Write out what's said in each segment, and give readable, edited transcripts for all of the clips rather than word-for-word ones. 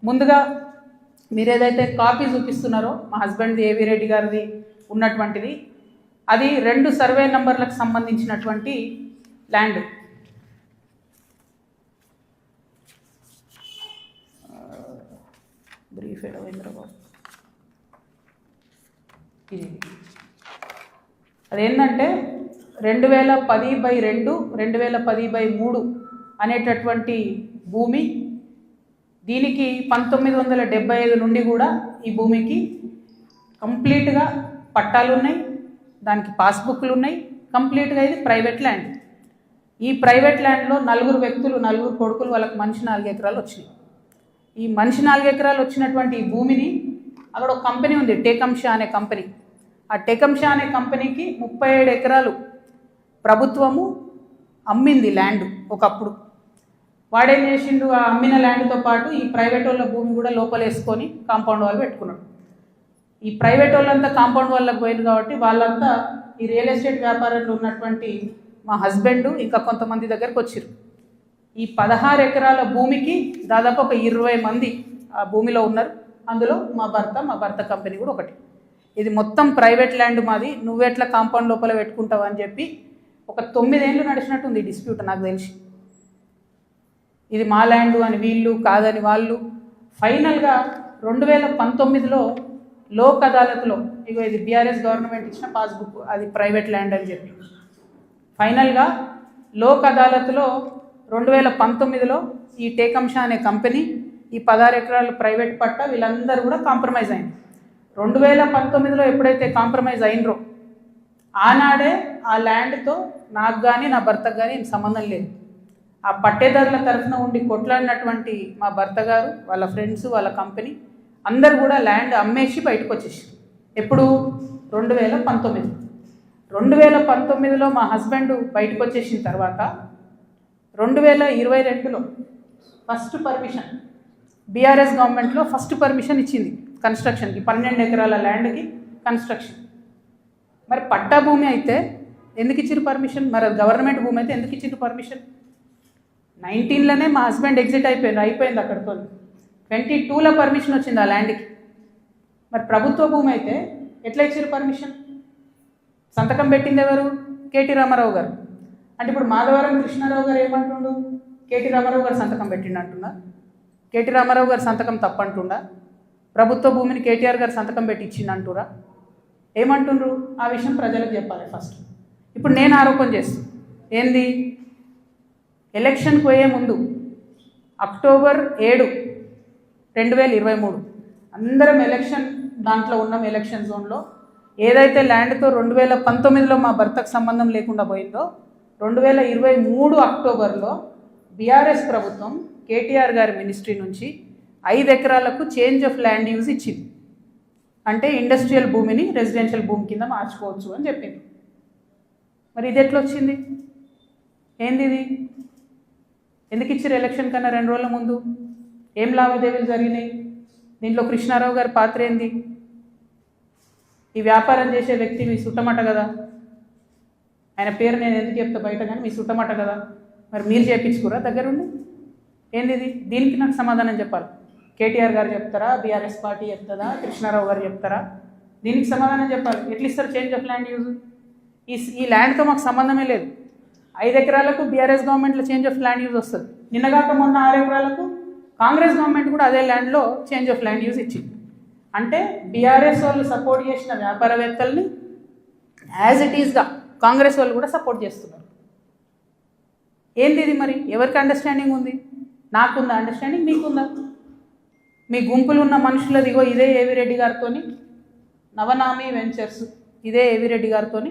ముందుగా మీరు ఏదైతే కాపీ చూపిస్తున్నారో మా హస్బెండ్ది ఏవి రెడ్డి గారిది ఉన్నటువంటిది, అది 2 సర్వే నంబర్లకు సంబంధించినటువంటి ల్యాండ్. బ్రీఫ్ రవీంద్రబాబు ఇది అదేంటంటే 2010/2 2010/3 అనేటటువంటి భూమి. దీనికి 1975 నుండి కూడా ఈ భూమికి కంప్లీట్గా పట్టాలు ఉన్నాయి, దానికి పాస్బుక్లు ఉన్నాయి. కంప్లీట్గా ఇది ప్రైవేట్ ల్యాండ్. ఈ ప్రైవేట్ ల్యాండ్లో 4 వ్యక్తులు, 4 కొడుకులు, వాళ్ళకి మనిషి 4 ఎకరాలు వచ్చినాయి. ఈ మనిషి 4 ఎకరాలు వచ్చినటువంటి ఈ భూమిని అక్కడ ఒక కంపెనీ ఉంది, టేకంషా అనే కంపెనీ. ఆ టేకంషా అనే కంపెనీకి 37 ఎకరాలు ప్రభుత్వము అమ్మింది ల్యాండ్ ఒకప్పుడు. వాడేం చేసిండు, ఆ అమ్మిన ల్యాండ్తో పాటు ఈ ప్రైవేట్ వాళ్ళ భూమి కూడా లోపలేసుకొని కాంపౌండ్ వాళ్ళు పెట్టుకున్నాడు. ఈ ప్రైవేట్ వాళ్ళంతా కాంపౌండ్ వాళ్ళకి పోయింది కాబట్టి వాళ్ళంతా ఈ రియల్ ఎస్టేట్ వ్యాపారంలో ఉన్నటువంటి మా హస్బెండ్ ఇంకా కొంతమంది దగ్గరకు వచ్చారు. ఈ 16 ఎకరాల భూమికి దాదాపు ఒక 20 మంది ఆ భూమిలో ఉన్నారు. అందులో మా భర్త కంపెనీ కూడా ఒకటి. ఇది మొత్తం ప్రైవేట్ ల్యాండ్ మాది, నువ్వెట్లా కాంపౌండ్ లోపల పెట్టుకుంటావు అని చెప్పి ఒక 9 ఏళ్ళు నడిచినట్టుంది డిస్ప్యూట్ నాకు తెలిసి. ఇది మా ల్యాండ్ అని వీళ్ళు, కాదని వాళ్ళు. ఫైనల్గా 2019లో లోక్ అదాలత్లో, ఇగో ఇది బీఆర్ఎస్ గవర్నమెంట్ ఇచ్చిన పాస్బుక్, అది ప్రైవేట్ ల్యాండ్ అని చెప్పి ఫైనల్గా లోక్ అదాలత్లో 2019లో ఈ టేకంషా అనే కంపెనీ, ఈ 16 ఎకరాల ప్రైవేట్ పట్ట, వీళ్ళందరూ కూడా కాంప్రమైజ్ అయింది. 2019లో ఎప్పుడైతే కాంప్రమైజ్ అయినరో ఆనాడే ఆ ల్యాండ్తో నాకు కానీ నా భర్తకు కానీ సంబంధం లేదు. ఆ పట్టేదారుల తరఫున ఉండి కొట్లాడినటువంటి మా భర్త గారు, వాళ్ళ ఫ్రెండ్స్, వాళ్ళ కంపెనీ అందరు కూడా ల్యాండ్ అమ్మేసి బయటకు వచ్చేసారు. ఎప్పుడు? 2019. 2019లో మా హస్బెండ్ బయటకు వచ్చేసిన తర్వాత 2022లో ఫస్ట్ పర్మిషన్, బీఆర్ఎస్ గవర్నమెంట్లో ఫస్ట్ పర్మిషన్ ఇచ్చింది కన్స్ట్రక్షన్కి, 12 ఎకరాల ల్యాండ్కి కన్స్ట్రక్షన్. మరి పట్టా భూమి అయితే ఎందుకు ఇచ్చారు పర్మిషన్? మరి గవర్నమెంట్ భూమి అయితే ఎందుకు ఇచ్చారు పర్మిషన్? 19లోనే మా హస్బెండ్ ఎగ్జిట్ అయిపోయింది అక్కడితో. 22లో పర్మిషన్ వచ్చింది ఆ ల్యాండ్కి. మరి ప్రభుత్వ భూమి అయితే ఎట్లా ఇచ్చారు పర్మిషన్? సంతకం పెట్టింది ఎవరు? కేటీ రామారావు గారు. అంటే ఇప్పుడు మాధవరం కృష్ణారావు గారు ఏమంటుండు? కేటీ రామారావు గారు సంతకం పెట్టిండు అంటున్నా? కేటీ రామారావు గారు సంతకం తప్పంటుండా? ప్రభుత్వ భూమిని కేటీఆర్ గారు సంతకం పెట్టి ఇచ్చిండు అంటురా? ఏమంటుండ్రు? ఆ విషయం ప్రజలకు చెప్పాలి ఫస్ట్. ఇప్పుడు నేను ఆరోపణ చేస్తాను ఏంది, ఎలక్షన్కి పోయే ముందు అక్టోబర్ 7, 2023 అందరం ఎలక్షన్ దాంట్లో ఉన్నాం. ఎలక్షన్ జోన్లో ఏదైతే ల్యాండ్తో 2019లో మా భర్తకు సంబంధం లేకుండా పోయిందో 2023 అక్టోబర్లో బీఆర్ఎస్ ప్రభుత్వం కేటీఆర్ గారి మినిస్ట్రీ నుంచి 5 ఎకరాలకు చేంజ్ ఆఫ్ ల్యాండ్ యూజ్ ఇచ్చింది. అంటే ఇండస్ట్రియల్ భూమిని రెసిడెన్షియల్ భూమి కింద మార్చుకోవచ్చు అని చెప్పింది. మరి ఇది ఎట్లా వచ్చింది? ఏంది ఇది? ఎందుకు ఇచ్చారు ఎలక్షన్ కన్నా 2 రోజుల ముందు? ఏం లావాదేవీలు జరిగినాయి? దీంట్లో కృష్ణారావు గారి పాత్ర ఏంది? ఈ వ్యాపారం చేసే వ్యక్తి మీ సుట్టమట కదా, ఆయన పేరు నేను ఎందుకు చెప్తా బయట, కానీ మీ సుట్టమట కదా. మరి మీరు చేయించుకురా దగ్గరుండి? ఏంది ఇది? దీనికి నాకు సమాధానం చెప్పాలి. కేటీఆర్ గారు చెప్తారా, బీఆర్ఎస్ పార్టీ చెప్తుందా, కృష్ణారావు గారు చెప్తారా? దీనికి సమాధానం చెప్పాలి. ఎట్లా ఇస్తారు చేంజ్ ఆఫ్ ల్యాండ్ యూజ్? ఈ ల్యాండ్తో మాకు సంబంధమే లేదు. 5 ఎకరాలకు బీఆర్ఎస్ గవర్నమెంట్లో చేంజ్ ఆఫ్ ల్యాండ్ యూజ్ వస్తుంది. నిన్నగాక మొన్న 6 ఎకరాలకు కాంగ్రెస్ గవర్నమెంట్ కూడా అదే ల్యాండ్లో చేంజ్ ఆఫ్ ల్యాండ్ యూజ్ ఇచ్చింది. అంటే బీఆర్ఎస్ వాళ్ళు సపోర్ట్ చేసిన వ్యాపారవేత్తల్ని యాజ్ ఇట్ ఈస్గా కాంగ్రెస్ వాళ్ళు కూడా సపోర్ట్ చేస్తున్నారు. ఏంది ఇది? మరి ఎవరికి అండర్స్టాండింగ్ ఉంది? నాకుందా అండర్స్టాండింగ్? మీకుందా? మీ గుంపులు ఉన్న మనుషులది ఇగో ఇదే ఏవి రెడ్డి గారితో, నవనామి వెంచర్స్, ఇదే ఏవి రెడ్డి గారితో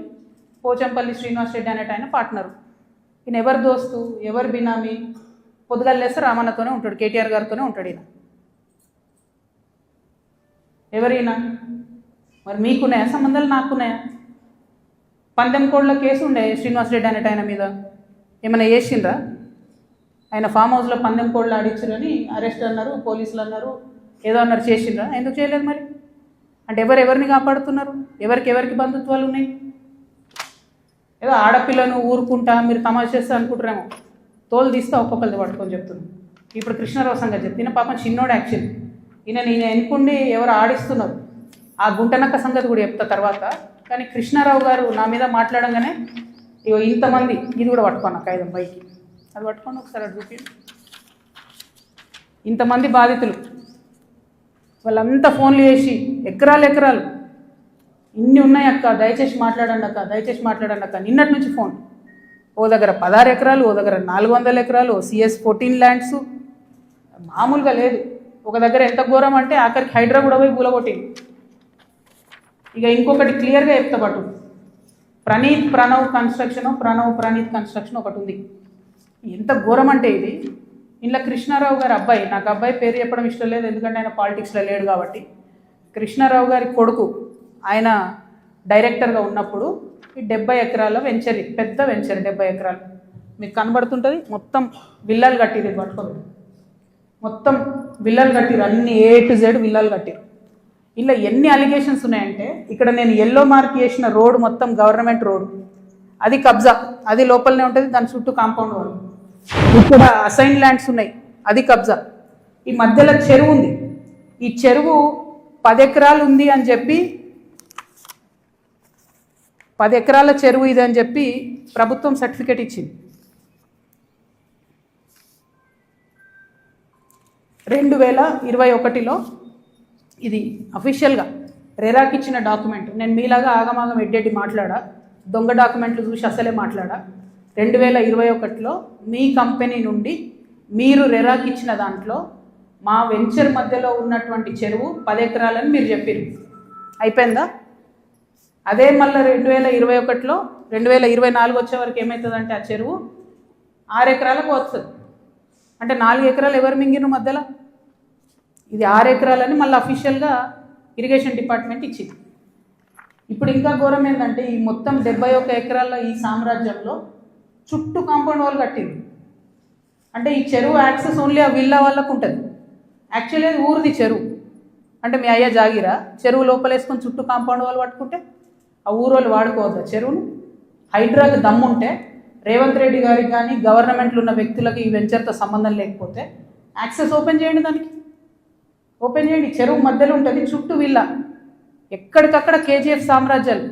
పోచంపల్లి శ్రీనివాస్ రెడ్డి అనేట ఆయన పార్ట్నరు. ఈయన ఎవరు దోస్తు, ఎవరు బినామీ? పొద్దుగల్లేస్తే రామన్నతోనే ఉంటాడు, కేటీఆర్ గారితోనే ఉంటాడు ఈయన. ఎవరైనా మరి మీకున్నాయా సంబంధాలు? నాకున్నాయా? పందెం కోడ్ల కేసు ఉండే శ్రీనివాస్ రెడ్డి అనేట ఆయన మీద, ఏమైనా చేసిండ్రా? ఆయన ఫామ్ హౌస్లో పందెం కోడ్లు ఆడించారని అరెస్ట్ అన్నారు, పోలీసులు అన్నారు, ఏదో అన్నారు, చేసిండ్రా? ఎందుకు చేయలేదు మరి? అంటే ఎవరిని కాపాడుతున్నారు? ఎవరికి బంధుత్వాలు ఉన్నాయి? ఏదో ఆడపిల్లను ఊరుకుంటా మీరు తమాషా చేస్తా అనుకుంటారేమో, తోలు తీస్తా ఒక్కొక్కరిది పట్టుకొని చెప్తున్నాను. ఇప్పుడు కృష్ణారావు సంగతి చెప్తే పాపం చిన్నోడు యాక్చువల్లీ ఈయన ఎన్నుకుండి ఎవరు ఆడిస్తున్నారు ఆ గుంటనక్క సంగతి కూడా చెప్తా తర్వాత. కానీ కృష్ణారావు గారు నా మీద మాట్లాడంగానే ఇగో ఇంతమంది, ఇది కూడా పట్టుకోండి కాగితం పైకి, అది పట్టుకోండి ఒకసారి అది చూపి. ఇంతమంది బాధితులు వాళ్ళంతా ఫోన్లు చేసి ఎకరాలు ఎకరాలు ఇన్ని ఉన్నాయి అక్క, దయచేసి మాట్లాడండి అక్క, దయచేసి మాట్లాడండి అక్క. నిన్నటి నుంచి ఫోన్, ఓ దగ్గర 16 ఎకరాలు, ఓ దగ్గర 400 ఎకరాలు, CS 14 ల్యాండ్స్, మామూలుగా లేదు. ఒక దగ్గర ఎంత ఘోరం అంటే ఆఖరికి హైడ్రా కూడా పోయి కూలగొట్టింది. ఇక ఇంకొకటి క్లియర్గా చెప్తా పట్టు, ప్రణవ్ కన్స్ట్రక్షన్ ఒకటి ఉంది. ఎంత ఘోరం అంటే ఇది, ఇంట్లో కృష్ణారావు గారి అబ్బాయి, నాకు అబ్బాయి పేరు చెప్పడం ఇష్టం లేదు ఎందుకంటే ఆయన పాలిటిక్స్లో లేడు కాబట్టి, కృష్ణారావు గారి కొడుకు ఆయన డైరెక్టర్గా ఉన్నప్పుడు ఈ 70 ఎకరాల వెంచర్, పెద్ద వెంచర్ 70 ఎకరాలు మీకు కనబడుతుంటుంది. మొత్తం విల్లాలు కట్టిరు, పట్టుకోండి, మొత్తం విల్లాలు కట్టిరు, అన్ని A to Z విల్లాలు కట్టిరు. ఇలా ఎన్ని అలిగేషన్స్ ఉన్నాయంటే, ఇక్కడ నేను ఎల్లో మార్క్ చేసిన రోడ్ మొత్తం గవర్నమెంట్ రోడ్, అది కబ్జా, అది లోపలనే ఉంటుంది, దాని చుట్టూ కాంపౌండ్ వాళ్ళు. ఇక్కడ అసైన్ ల్యాండ్స్ ఉన్నాయి, అది కబ్జా. ఈ మధ్యలో చెరువు ఉంది, ఈ చెరువు 10 ఎకరాలు ఉంది అని చెప్పి, 10 ఎకరాల చెరువు ఇది అని చెప్పి ప్రభుత్వం సర్టిఫికేట్ ఇచ్చింది. 2021లో ఇది అఫీషియల్గా రెరాకి ఇచ్చిన డాక్యుమెంట్. నేను మీలాగా ఆగమాగం ఎడ్డెడ్డి మాట్లాడా, దొంగ డాక్యుమెంట్లు చూసి అసలే మాట్లాడా. 2021లో మీ కంపెనీ నుండి మీరు రెరాకి ఇచ్చిన దాంట్లో మా వెంచర్ మధ్యలో ఉన్నటువంటి చెరువు 10 ఎకరాలని మీరు చెప్పారు, అయిపోయిందా? అదే మళ్ళీ 2021లో 2024 వచ్చే వరకు ఏమవుతుందంటే ఆ చెరువు 6 ఎకరాలకు వస్తుంది. అంటే 4 ఎకరాలు ఎవరు మింగిరు మధ్యలో? ఇది 6 ఎకరాలని మళ్ళీ అఫీషియల్గా ఇరిగేషన్ డిపార్ట్మెంట్ ఇచ్చింది. ఇప్పుడు ఇంకా ఘోరం ఏంటంటే, ఈ మొత్తం 71 ఎకరాల ఈ సామ్రాజ్యంలో చుట్టూ కాంపౌండ్ వాల్ కట్టింది. అంటే ఈ చెరువు యాక్సెస్ ఓన్లీ ఆ విల్లా వాళ్ళకు ఉంటుంది. యాక్చువల్లీ అది ఊరిది చెరువు, అంటే మీ అయ్యా జాగిరా, చెరువు లోపలేసుకొని చుట్టూ కాంపౌండ్ వాల్ పట్టుకుంటే ఆ ఊరోళ్ళు వాడుకోవద్దా చెరువును? హైడ్రాకి దమ్ముంటే రేవంత్ రెడ్డి గారికి కానీ గవర్నమెంట్లో ఉన్న వ్యక్తులకు ఈ వెంచర్తో సంబంధం లేకపోతే యాక్సెస్ ఓపెన్ చేయండి, దానికి ఓపెన్ చేయండి. చెరువు మధ్యలో ఉంటుంది, చుట్టూ విల్లా, ఎక్కడికక్కడ KGF సామ్రాజ్యాలు.